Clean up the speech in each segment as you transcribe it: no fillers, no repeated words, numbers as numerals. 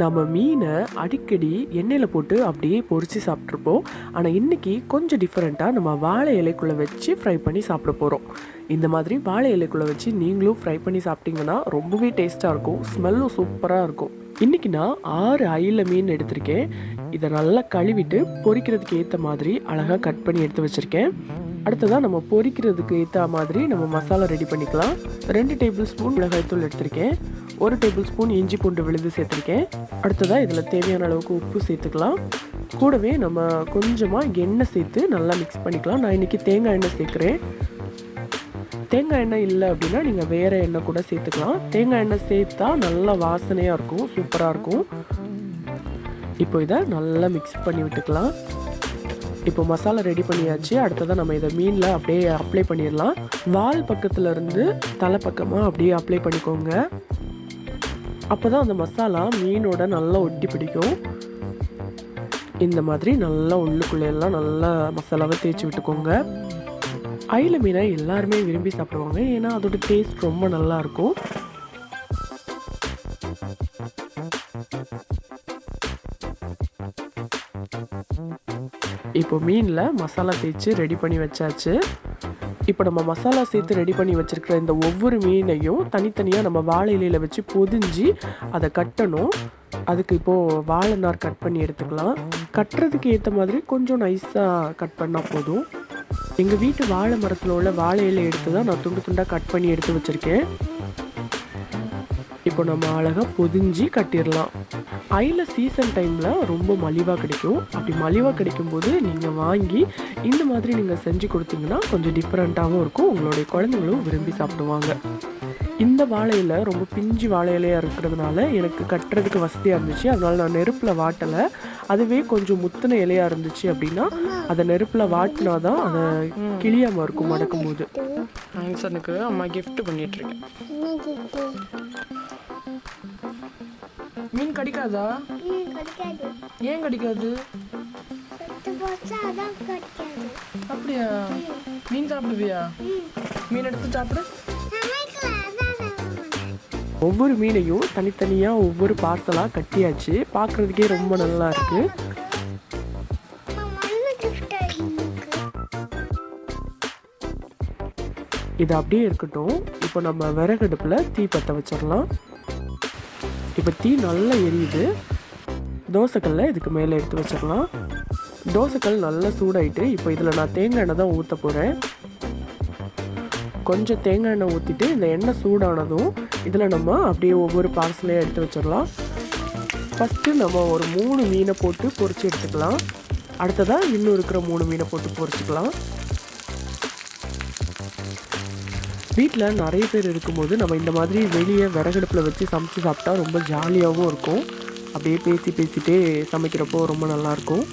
நம்ம மீனை அடிக்கடி எண்ணெயில் போட்டு அப்படியே பொரித்து சாப்பிட்ருப்போம். ஆனால் இன்றைக்கி கொஞ்சம் டிஃப்ரெண்ட்டாக நம்ம வாழை இலைக்குள்ளே வச்சு ஃப்ரை பண்ணி சாப்பிட போகிறோம். இந்த மாதிரி வாழை இலைக்குள்ளே வச்சு நீங்களும் ஃப்ரை பண்ணி சாப்பிட்டிங்கன்னா ரொம்பவே டேஸ்ட்டாக இருக்கும், ஸ்மெல்லும் சூப்பராக இருக்கும். இன்றைக்கி நான் 6 அயில மீன் எடுத்திருக்கேன். இதை நல்லா கழுவிட்டு பொரிக்கிறதுக்கு ஏற்ற மாதிரி அழகாக கட் பண்ணி எடுத்து வச்சுருக்கேன். அடுத்ததாக நம்ம பொரிக்கிறதுக்கு ஏற்ற மாதிரி நம்ம மசாலா ரெடி பண்ணிக்கலாம். 2 டேபிள் ஸ்பூன் மிளகாய்த்தூள் எடுத்திருக்கேன். 1 டேபிள் ஸ்பூன் இஞ்சி பூண்டு விழுது சேர்த்துருக்கேன். அடுத்ததாக இதில் தேவையான அளவுக்கு உப்பு சேர்த்துக்கலாம். கூடவே நம்ம கொஞ்சமாக எண்ணெய் சேர்த்து நல்லா மிக்ஸ் பண்ணிக்கலாம். நான் இன்றைக்கி தேங்காய் எண்ணெய் சேர்க்குறேன். தேங்காய் எண்ணெய் இல்லை அப்படின்னா நீங்கள் வேறு எண்ணெய் கூட சேர்த்துக்கலாம். தேங்காய் எண்ணெய் சேர்த்தா நல்லா வாசனையாக இருக்கும், சூப்பராக இருக்கும். இப்போ இதை நல்லா மிக்ஸ் பண்ணி விட்டுக்கலாம். இப்போ மசாலா ரெடி பண்ணியாச்சு. அடுத்ததான் நம்ம இதை மீனில் அப்படியே அப்ளை பண்ணிடலாம். வால் பக்கத்துலேருந்து தலை பக்கமாக அப்படியே அப்ளை பண்ணிக்கோங்க. அப்போ தான் அந்த மசாலா மீனோட நல்லா ஒட்டி பிடிக்கும். இந்த மாதிரி நல்லா உள்ளுக்குள்ளெல்லாம் நல்லா மசாலாவை தேய்ச்சி விட்டுக்கோங்க. அயில மீனை எல்லாருமே விரும்பி சாப்பிடுவாங்க, ஏன்னா அதோட டேஸ்ட் ரொம்ப நல்லாயிருக்கும். இப்போ மீனில் மசாலா தேய்ச்சி ரெடி பண்ணி வச்சாச்சு. இப்போ நம்ம மசாலா சேர்த்து ரெடி பண்ணி வச்சுருக்கிற இந்த ஒவ்வொரு மீனையும் தனித்தனியாக நம்ம வாழை இலையில் வச்சு பொதிஞ்சு அதை கட்டணும். அதுக்கு இப்போது வாழை நார் கட் பண்ணி எடுத்துக்கலாம். கட்டுறதுக்கு ஏற்ற மாதிரி கொஞ்சம் நைஸாக கட் பண்ணால் போதும். எங்கள் வீட்டு வாழை மரத்தில் உள்ள வாழை இலை எடுத்து தான் நான் துண்டு துண்டாக கட் பண்ணி எடுத்து வச்சுருக்கேன். இப்போ நம்ம அழகாக பொதிஞ்சு கட்டிடலாம். அயில சீசன் டைமில் ரொம்ப மலிவாக கிடைக்கும். அப்படி மலிவாக கிடைக்கும்போது நீங்கள் வாங்கி இந்த மாதிரி நீங்கள் செஞ்சு கொடுத்தீங்கன்னா கொஞ்சம் டிஃப்ரெண்ட்டாகவும் இருக்கும், உங்களுடைய குழந்தைங்களும் விரும்பி சாப்பிடுவாங்க. இந்த வாழையில ரொம்ப பிஞ்சு வாழை இலையாக இருக்கிறதுனால எனக்கு கட்டுறதுக்கு வசதியாக இருந்துச்சு. அதனால நான் நெருப்பில் வாட்டலை. அதுவே கொஞ்சம் முத்தின இலையாக இருந்துச்சு அப்படின்னா அதை நெருப்பில் வாட்டினா தான் அதை கிளியாமல் இருக்கும் மடக்கும் போது. ஆன்சனுக்கு அம்மா கிஃப்ட் பண்ணிட்டுருக்கேன். மீன் கடிக்காதா? ஏன் கடிக்காது? அப்படியா? மீன் சாப்பிடுவியா? மீன் எடுத்து சாப்பிடு. ஒவ்வொரு மீனையும் தனித்தனியாக ஒவ்வொரு பார்சலாக கட்டியாச்சு. பார்க்குறதுக்கே ரொம்ப நல்லா இருக்குது. இது அப்படியே இருக்கட்டும். இப்போ நம்ம விறகடுப்பில் தீ பற்ற வச்சிடலாம். இப்போ தீ நல்லா எரியுது. தோசைக்கல்லை இதுக்கு மேலே எடுத்து வச்சிடலாம். தோசைக்கல் நல்லா சூடாயிட்டு இப்போ இதில் நான் தேங்காய் எண்ணெய் தான் ஊற்ற போகிறேன். கொஞ்சம் தேங்காய் எண்ணெய் ஊற்றிட்டு இந்த எண்ணெய் சூடானதும் இதில் நம்ம அப்படியே ஒவ்வொரு பார்சலையும் எடுத்து வச்சிடலாம். ஃபஸ்ட்டு நம்ம ஒரு 3 மீனை போட்டு பொரிச்சு எடுத்துக்கலாம். அடுத்ததாக இன்னும் இருக்கிற 3 மீனை போட்டு பொரிச்சிக்கலாம். வீட்டில் நிறைய பேர் இருக்கும்போது நம்ம இந்த மாதிரி வெளியே விறகடுப்பில் வச்சு சமைச்சு சாப்பிட்டா ரொம்ப ஜாலியாகவும் இருக்கும். அப்படியே பேசிகிட்டே சமைக்கிறப்போ ரொம்ப நல்லாயிருக்கும்.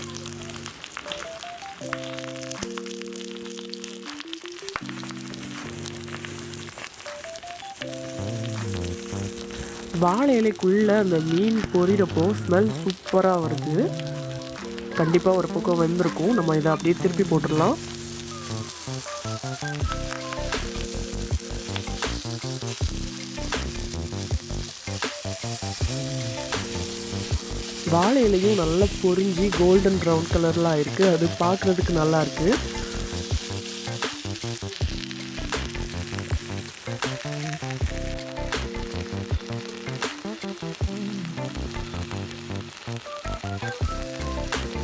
வாழை இலைக்குள்ளே அந்த மீன் பொரியிறப்போ ஸ்மெல் சூப்பராக வருது. கண்டிப்பாக ஒரு பக்கம் வெந்திருக்கும். நம்ம இதை அப்படியே திருப்பி போட்டுடலாம். வாழை இலையும் நல்லா பொரிஞ்சு கோல்டன் ப்ரௌன் கலர்லாம் ஆயிருக்கு. அது பார்க்குறதுக்கு நல்லா இருக்குது.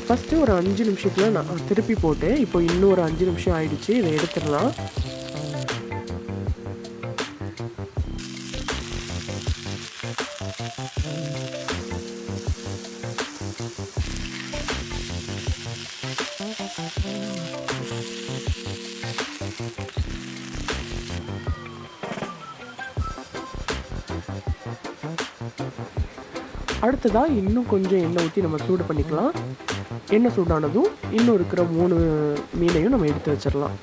ஃபஸ்ட்டு ஒரு 5 நிமிஷத்தில் நான் திருப்பி போட்டேன். இப்போ இன்னும் ஒரு 5 நிமிஷம் ஆயிடுச்சு. இதை எடுத்துடலாம். அடுத்ததாக இன்னும் கொஞ்சம் எண்ணெய் ஊற்றி நம்ம சூடு பண்ணிக்கலாம். எண்ணெய் சூடானதும் இன்னும் இருக்கிற 3 மீனையும் நம்ம எடுத்து வச்சிடலாம்.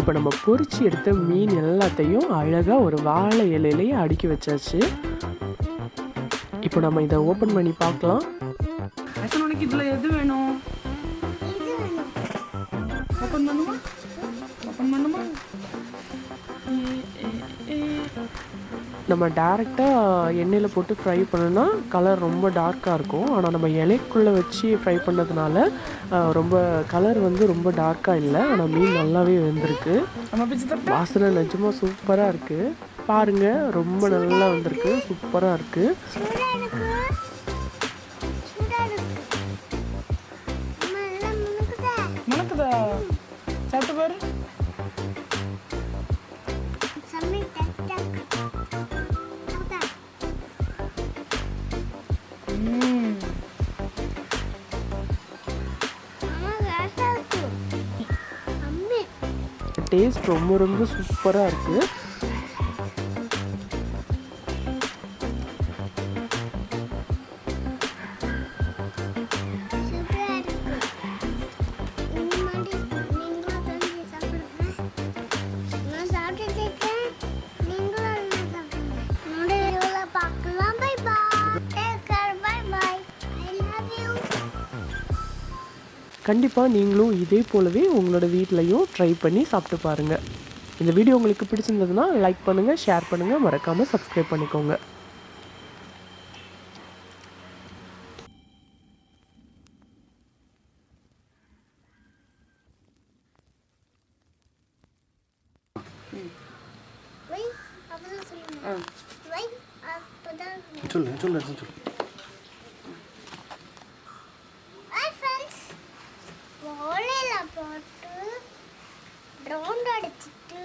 இப்போ நம்ம பொரிச்சு எடுத்த மீன் எல்லாத்தையும் அழகாக ஒரு வாழை இலையிலேயே அடுக்கி வச்சாச்சு. இப்போ நம்ம இதை ஓப்பன் பண்ணி பார்க்கலாம். உனக்கு இதில் எது வேணும்? ஓப்பன் பண்ணுமா? ஓப்பன் பண்ணுமா? நம்ம டேரெக்டாக எண்ணெயில் போட்டு ஃப்ரை பண்ணோன்னா கலர் ரொம்ப டார்க்காக இருக்கும். ஆனால் நம்ம இலைக்குள்ளே வச்சு ஃப்ரை பண்ணதுனால ரொம்ப கலர் வந்து ரொம்ப டார்க்காக இல்லை. ஆனால் மீன் நல்லாவே வெந்திருக்கு. வாசனை நிஜமாக சூப்பராக இருக்குது. பாருங்கள், ரொம்ப நல்லா வந்திருக்கு, சூப்பராக இருக்குது. மணக்குதா? சாப்பிட்டு பாரு. டேஸ்ட் ரொம்ப ரொம்ப சூப்பராக இருக்குது. கண்டிப்பாக நீங்களும் இதே போலவே உங்களோட வீட்லையும் ட்ரை பண்ணி சாப்பிட்டு பாருங்கள். இந்த வீடியோ உங்களுக்கு பிடிச்சிருந்ததுன்னா லைக் பண்ணுங்கள், ஷேர் பண்ணுங்கள், மறக்காமல் சப்ஸ்கிரைப் பண்ணிக்கோங்க. சொல்லு. போட்டு ரவுண்ட் அடிச்சிட்டு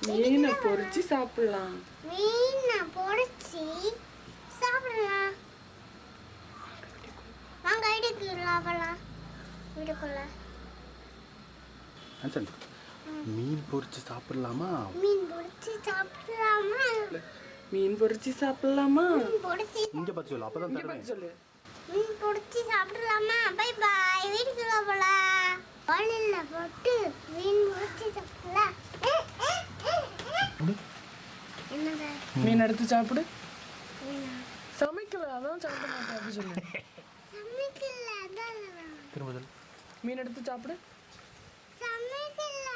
மீனை பொரிச்சு சாப்பிடலாம். மீனை பொரிச்சு சாப்பிடலாம். வாங்க வீட்டுக்குள்ள மீன் பொரிச்சு சாப்பிடலாமா? மீன் பொரிச்சு சாப்பிடலாமா? இங்க பார்த்து சொல்லு, அப்பதான் தருவேன். சொல்லு. மீன் பொரிச்சு சாப்பிடலாமா? Bye bye. வீட்டுக்குள்ள போலாம். வாழையில போட்டு மீன் பொரிச்சு சாப்பிடலாம். என்னங்க? மீன் எடுத்து சாப்பிடு. சமைக்கல, அதான் சாப்பிட மாட்டேன் அப்படி சொல்லு. சமைக்கல, அதான். திரும்ப மீன் எடுத்து சாப்பிடு. சமைக்கல.